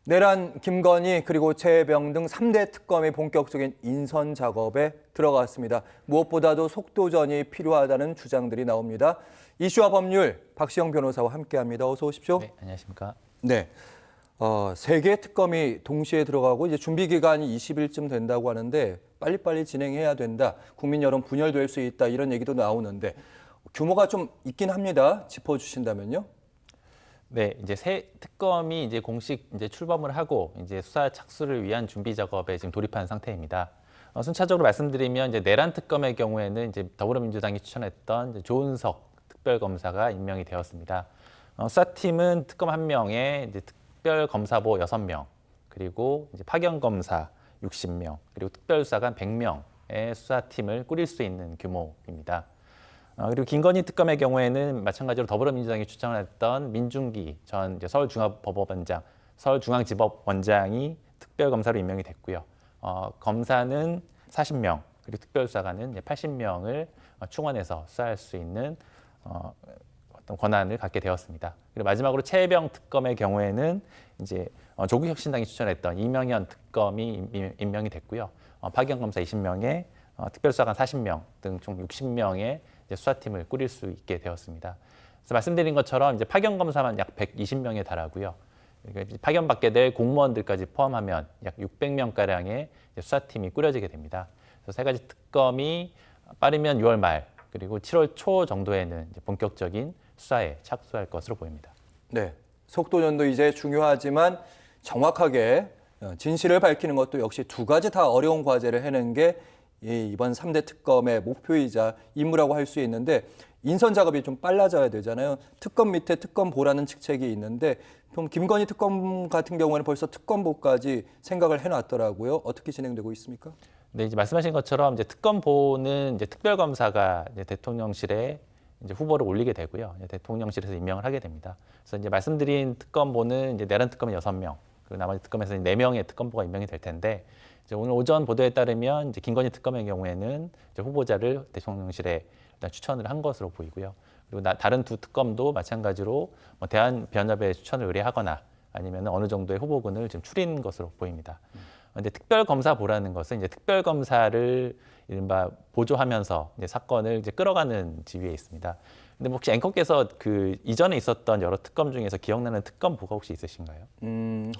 내란, 김건희 그리고 최혜병 등 3대 특검의 본격적인 인선 작업에 들어갔습니다. 무엇보다도 속도전이 필요하다는 주장들이 나옵니다. 이슈와 법률 박시영 변호사와 함께합니다. 어서 오십시오. 네, 안녕하십니까. 네, 3개 특검이 동시에 들어가고 이제 준비 기간이 20일쯤 된다고 하는데 빨리빨리 진행해야 된다. 국민 여론 분열될 수 있다 이런 얘기도 나오는데 규모가 좀 있긴 합니다. 짚어주신다면요. 네, 이제 새 특검이 이제 공식 이제 출범을 하고 이제 수사 착수를 위한 준비 작업에 지금 돌입한 상태입니다. 순차적으로 말씀드리면 이제 내란 특검의 경우에는 이제 더불어민주당이 추천했던 이제 조은석 특별검사가 임명이 되었습니다. 수사팀은 특검 1명에 이제 특별검사보 6명, 그리고 이제 파견검사 60명, 그리고 특별수사관 100명의 수사팀을 꾸릴 수 있는 규모입니다. 그리고 김건희 특검의 경우에는 마찬가지로 더불어민주당이 추천했던 민중기 전 이제 서울중앙법원장, 서울중앙지법원장이 특별검사로 임명이 됐고요. 검사는 40명, 그리고 특별수사관은 80명을 충원해서 수사할 수 있는 어떤 권한을 갖게 되었습니다. 그리고 마지막으로 최혜병 특검의 경우에는 이제 조국혁신당이 추천했던 이명현 특검이 임명이 됐고요. 파견검사 20명에 특별수사관 40명 등 총 60명의 수사팀을 꾸릴 수 있게 되었습니다. 그래서 말씀드린 것처럼 이제 파견검사만 약 120명에 달하고요. 파견받게 될 공무원들까지 포함하면 약 600명가량의 수사팀이 꾸려지게 됩니다. 그래서 3가지 특검이 빠르면 6월 말 그리고 7월 초 정도에는 이제 본격적인 수사에 착수할 것으로 보입니다. 네, 속도전도 이제 중요하지만 정확하게 진실을 밝히는 것도 역시 2가지 다 어려운 과제를 해낸 게 이번 3대 특검의 목표이자 임무라고 할 수 있는데 인선 작업이 좀 빨라져야 되잖아요. 특검 밑에 특검보라는 직책이 있는데 좀 김건희 특검 같은 경우에는 벌써 특검보까지 생각을 해놨더라고요. 어떻게 진행되고 있습니까? 네, 이제 말씀하신 것처럼 이제 특검보는 이제 특별검사가 이제 대통령실에 이제 후보를 올리게 되고요. 이제 대통령실에서 임명을 하게 됩니다. 그래서 이제 말씀드린 특검보는 이제 내란 특검이 6명, 그리고 나머지 특검에서 4명의 특검보가 임명이 될 텐데 이제 오늘 오전 보도에 따르면 이제 김건희 특검의 경우에는 이제 후보자를 대통령실에 일단 추천을 한 것으로 보이고요. 그리고 다른 2 특검도 마찬가지로 뭐 대한변협에 추천을 의뢰하거나 아니면 어느 정도의 후보군을 지금 추린 것으로 보입니다. 그런데 특별검사보라는 것은 이제 특별검사를 이른바 보조하면서 이제 사건을 이제 끌어가는 지위에 있습니다. 근데 혹시 앵커께서 그 이전에 있었던 여러 특검 중에서 기억나는 특검보가 혹시 있으신가요?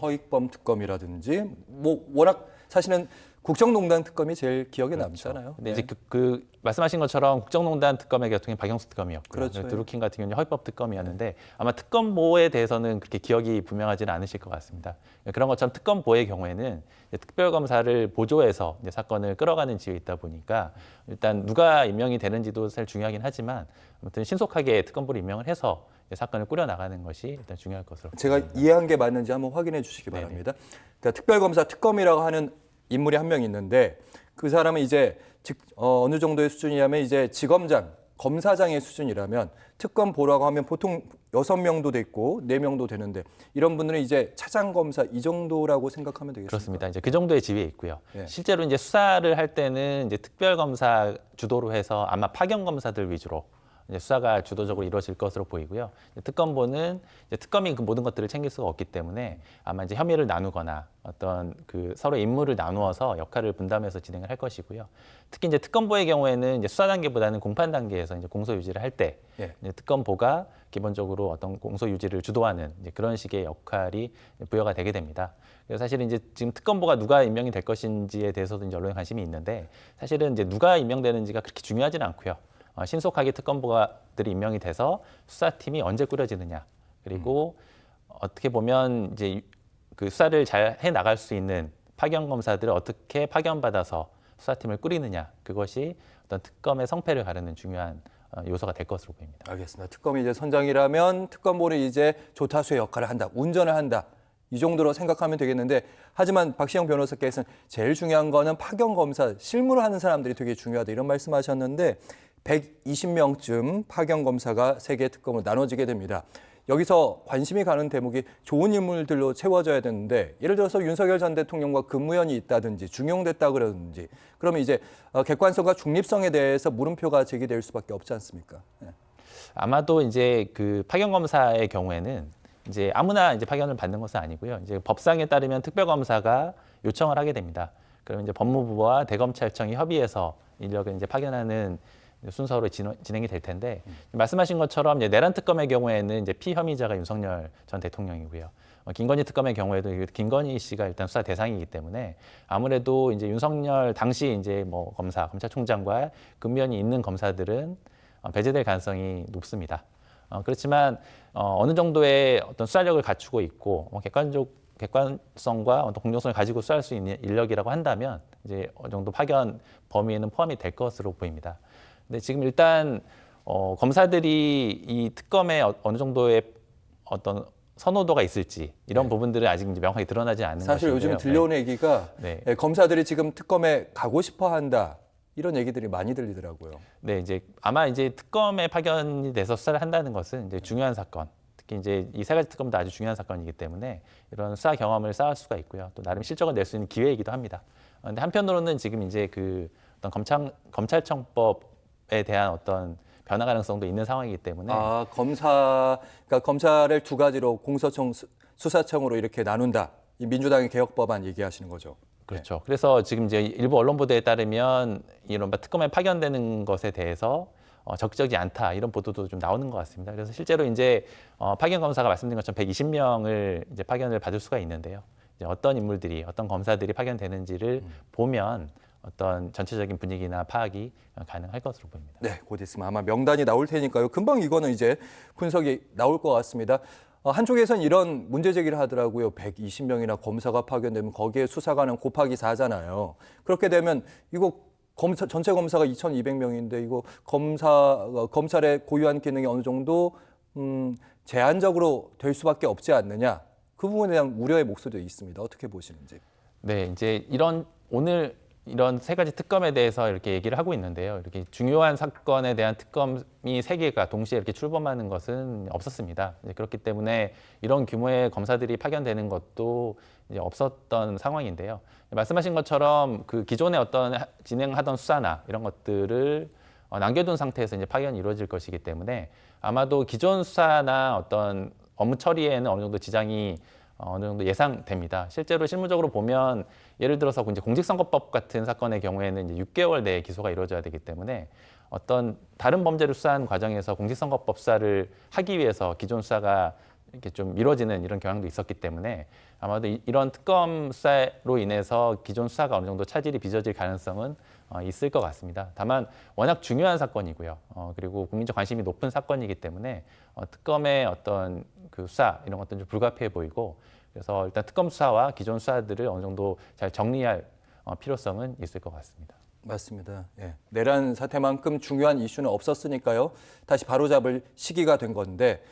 허익범 특검이라든지 뭐 워낙 사실은 국정농단 특검이 제일 기억에 남잖아요. 근데 네. 이제 그 말씀하신 것처럼 국정농단 특검의 경우는 박영수 특검이었고요. 그렇죠. 드루킹 같은 경우는 허위법 특검이었는데 아마 특검보에 대해서는 그렇게 기억이 분명하지는 않으실 것 같습니다. 그런 것처럼 특검보의 경우에는 이제 특별검사를 보조해서 이제 사건을 끌어가는 지위에 있다 보니까 일단 누가 임명이 되는지도 사실 중요하긴 하지만 아무튼 신속하게 특검보를 임명을 해서 사건을 꾸려나가는 것이 일단 중요할 것으로 제가 보입니다. 이해한 게 맞는지 한번 확인해 주시기 네네. 바랍니다. 그러니까 특별검사 특검이라고 하는 인물이 한 명 있는데 그 사람은 이제 어느 정도의 수준이냐면 이제 지검장, 검사장의 수준이라면 특검 보라고 하면 보통 6명도 됐고 4명도 되는데 이런 분들은 이제 차장검사 이 정도라고 생각하면 되겠습니다. 그렇습니다. 이제 그 정도의 지위에 있고요. 예. 실제로 이제 수사를 할 때는 이제 특별검사 주도로 해서 아마 파견검사들 위주로 이제 수사가 주도적으로 이루어질 것으로 보이고요. 특검보는 이제 특검이 그 모든 것들을 챙길 수가 없기 때문에 아마 이제 혐의를 나누거나 어떤 그 서로 임무를 나누어서 역할을 분담해서 진행을 할 것이고요. 특히 이제 특검보의 경우에는 이제 수사 단계보다는 공판 단계에서 이제 공소 유지를 할 때 예. 특검보가 기본적으로 어떤 공소 유지를 주도하는 이제 그런 식의 역할이 부여가 되게 됩니다. 그래서 사실은 이제 지금 특검보가 누가 임명이 될 것인지에 대해서도 이제 언론에 관심이 있는데 사실은 이제 누가 임명되는지가 그렇게 중요하지는 않고요. 신속하게 특검보가들이 임명이 돼서 수사팀이 언제 꾸려지느냐 그리고 어떻게 보면 이제 그 수사를 잘 해 나갈 수 있는 파견 검사들을 어떻게 파견받아서 수사팀을 꾸리느냐 그것이 어떤 특검의 성패를 가르는 중요한 요소가 될 것으로 보입니다. 알겠습니다. 특검이 이제 선장이라면 특검보는 이제 조타수의 역할을 한다, 운전을 한다. 이 정도로 생각하면 되겠는데 하지만 박시영 변호사께서는 제일 중요한 거는 파견 검사, 실무를 하는 사람들이 되게 중요하다 이런 말씀하셨는데 120명쯤 파견 검사가 3개 특검으로 나눠지게 됩니다. 여기서 관심이 가는 대목이 좋은 인물들로 채워져야 되는데 예를 들어서 윤석열 전 대통령과 근무연이 있다든지 중용됐다 그러든지 그러면 이제 객관성과 중립성에 대해서 물음표가 제기될 수밖에 없지 않습니까? 네. 아마도 이제 그 파견 검사의 경우에는 이제 아무나 이제 파견을 받는 것은 아니고요. 이제 법상에 따르면 특별검사가 요청을 하게 됩니다. 그러면 이제 법무부와 대검찰청이 협의해서 인력을 이제 파견하는 순서로 진행이 될 텐데 말씀하신 것처럼 이제 내란 특검의 경우에는 이제 피혐의자가 윤석열 전 대통령이고요. 김건희 특검의 경우에도 김건희 씨가 일단 수사 대상이기 때문에 아무래도 이제 윤석열 당시 이제 뭐 검사, 검찰총장과 근면이 있는 검사들은 배제될 가능성이 높습니다. 그렇지만 어느 정도의 어떤 수사력을 갖추고 있고 객관성과 어떤 공정성을 가지고 수사할 수 있는 인력이라고 한다면 이제 어느 정도 파견 범위에는 포함이 될 것으로 보입니다. 근데 지금 일단 검사들이 이 특검에 어느 정도의 어떤 선호도가 있을지 이런 부분들은 아직 이제 명확하게 드러나지 않는 사실 것인데요. 요즘 들려오는 얘기가 네. 검사들이 지금 특검에 가고 싶어 한다. 이런 얘기들이 많이 들리더라고요. 네, 이제 아마 이제 특검에 파견이 돼서 수사를 한다는 것은 이제 중요한 사건, 특히 이제 이 세 가지 특검도 아주 중요한 사건이기 때문에 이런 수사 경험을 쌓을 수가 있고요. 또 나름 실적을 낼 수 있는 기회이기도 합니다. 그런데 한편으로는 지금 이제 그 어떤 검찰청법에 대한 어떤 변화 가능성도 있는 상황이기 때문에 그러니까 검사를 두 가지로 공소청, 수사청으로 이렇게 나눈다. 이 민주당의 개혁 법안 얘기하시는 거죠. 그렇죠. 그래서 지금 이제 일부 언론 보도에 따르면 이런 특검에 파견되는 것에 대해서 적극적이지 않다 이런 보도도 좀 나오는 것 같습니다. 그래서 실제로 이제 파견 검사가 말씀드린 것처럼 120명을 이제 파견을 받을 수가 있는데요. 이제 어떤 인물들이 어떤 검사들이 파견되는지를 보면 어떤 전체적인 분위기나 파악이 가능할 것으로 보입니다. 네, 곧 있으면 아마 명단이 나올 테니까요. 금방 이거는 이제 분석이 나올 것 같습니다. 한쪽에선 이런 문제 제기를 하더라고요. 120명이나 검사가 파견되면 거기에 수사관은 곱하기 4잖아요. 그렇게 되면 이거 전체 검사가 2,200명인데 이거 검찰의 고유한 기능이 어느 정도 제한적으로 될 수밖에 없지 않느냐. 그 부분에 대한 우려의 목소리도 있습니다. 어떻게 보시는지. 네, 이제 오늘 이런 세 가지 특검에 대해서 이렇게 얘기를 하고 있는데요. 이렇게 중요한 사건에 대한 특검이 세 개가 동시에 이렇게 출범하는 것은 없었습니다. 이제 그렇기 때문에 이런 규모의 검사들이 파견되는 것도 이제 없었던 상황인데요. 말씀하신 것처럼 그 기존의 어떤 진행하던 수사나 이런 것들을 남겨둔 상태에서 이제 파견이 이루어질 것이기 때문에 아마도 기존 수사나 어떤 업무 처리에는 어느 정도 지장이 어느 정도 예상됩니다. 실제로 실무적으로 보면 예를 들어서 이제 공직선거법 같은 사건의 경우에는 이제 6개월 내에 기소가 이루어져야 되기 때문에 어떤 다른 범죄를 수사한 과정에서 공직선거법 수사를 하기 위해서 기존 수사가 이렇게 좀 미뤄지는 이런 경향도 있었기 때문에 아마도 이런 특검 수사로 인해서 기존 수사가 어느 정도 차질이 빚어질 가능성은 있을 것 같습니다. 다만 워낙 중요한 사건이고요. 그리고 국민적 관심이 높은 사건이기 때문에 특검의 어떤 그 수사 이런 것들은 좀 불가피해 보이고 그래서 일단 특검 수사와 기존 수사들을 어느 정도 잘 정리할 필요성은 있을 것 같습니다. 맞습니다. 예. 내란 사태만큼 중요한 이슈는 없었으니까요. 다시 바로잡을 시기가 된 건데